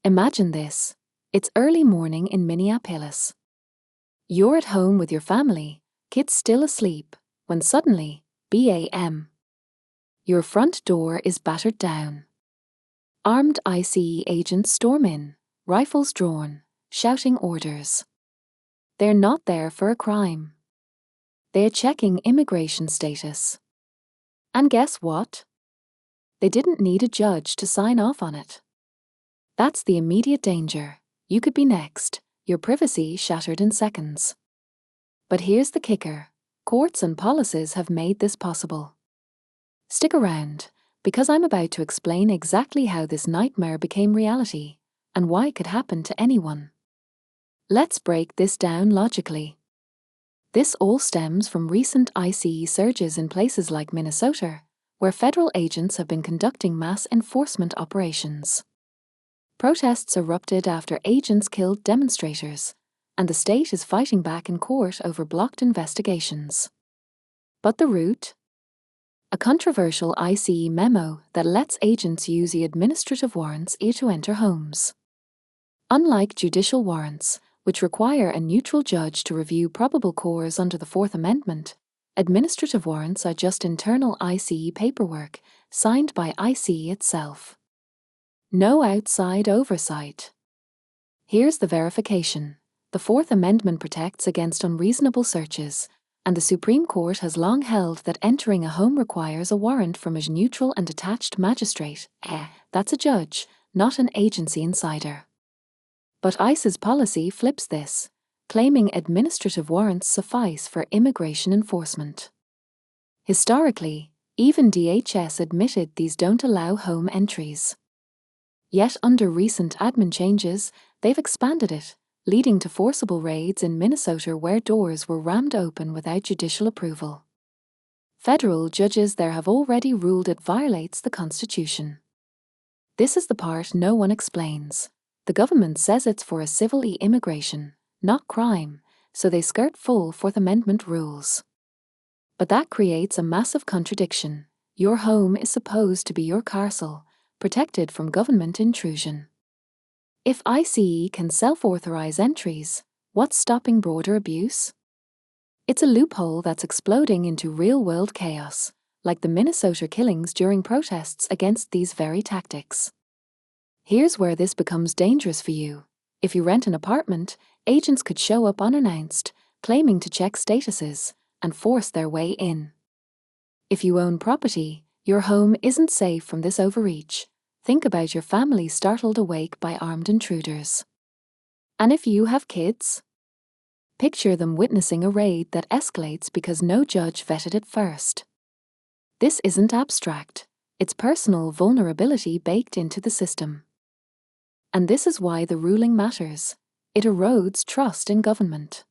Imagine this. It's early morning in Minneapolis. You're at home with your family, kids still asleep, when suddenly, BAM. Your front door is battered down. Armed ICE agents storm in, rifles drawn, shouting orders. They're not there for a crime. They're checking immigration status. And guess what? They didn't need a judge to sign off on it. That's the immediate danger. You could be next, your privacy shattered in seconds. But here's the kicker. Courts and policies have made this possible. Stick around, because I'm about to explain exactly how this nightmare became reality, and why it could happen to anyone. Let's break this down logically. This all stems from recent ICE surges in places like Minnesota, where federal agents have been conducting mass enforcement operations. Protests erupted after agents killed demonstrators, and the state is fighting back in court over blocked investigations. But the root? A controversial ICE memo that lets agents use the administrative warrants to enter homes. Unlike judicial warrants, which require a neutral judge to review probable cause under the Fourth Amendment, administrative warrants are just internal ICE paperwork signed by ICE itself. No outside oversight. Here's the verification. The Fourth Amendment protects against unreasonable searches, and the Supreme Court has long held that entering a home requires a warrant from a neutral and detached magistrate. That's a judge, not an agency insider. But ICE's policy flips this, claiming administrative warrants suffice for immigration enforcement. Historically, even DHS admitted these don't allow home entries. Yet under recent admin changes, they've expanded it, leading to forcible raids in Minnesota where doors were rammed open without judicial approval. Federal judges there have already ruled it violates the Constitution. This is the part no one explains. The government says it's for a civil immigration, not crime, so they skirt full Fourth Amendment rules. But that creates a massive contradiction. Your home is supposed to be your castle, protected from government intrusion. If ICE can self-authorize entries, what's stopping broader abuse? It's a loophole that's exploding into real-world chaos, like the Minnesota killings during protests against these very tactics. Here's where this becomes dangerous for you. If you rent an apartment, agents could show up unannounced, claiming to check statuses, and force their way in. If you own property, your home isn't safe from this overreach. Think about your family startled awake by armed intruders. And if you have kids? Picture them witnessing a raid that escalates because no judge vetted it first. This isn't abstract. It's personal vulnerability baked into the system. And this is why the ruling matters. It erodes trust in government.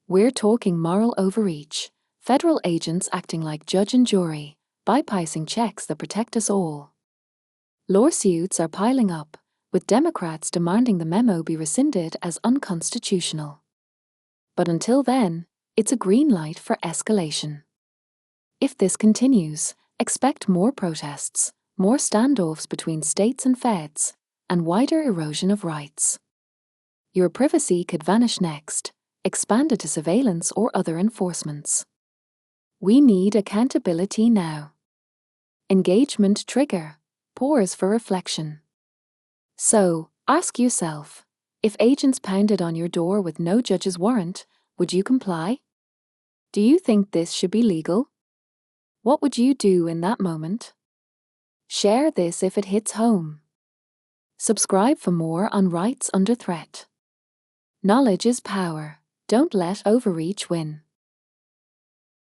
We're talking moral overreach, federal agents acting like judge and jury, bypassing checks that protect us all. Lawsuits are piling up, with Democrats demanding the memo be rescinded as unconstitutional. But until then, it's a green light for escalation. If this continues, expect more protests, more standoffs between states and feds, and wider erosion of rights. Your privacy could vanish next, expanded to surveillance or other enforcements. We need accountability now. Engagement trigger. Pause for reflection. So, ask yourself, if agents pounded on your door with no judge's warrant, would you comply? Do you think this should be legal? What would you do in that moment? Share this if it hits home. Subscribe for more on rights under threat. Knowledge is power. Don't let overreach win.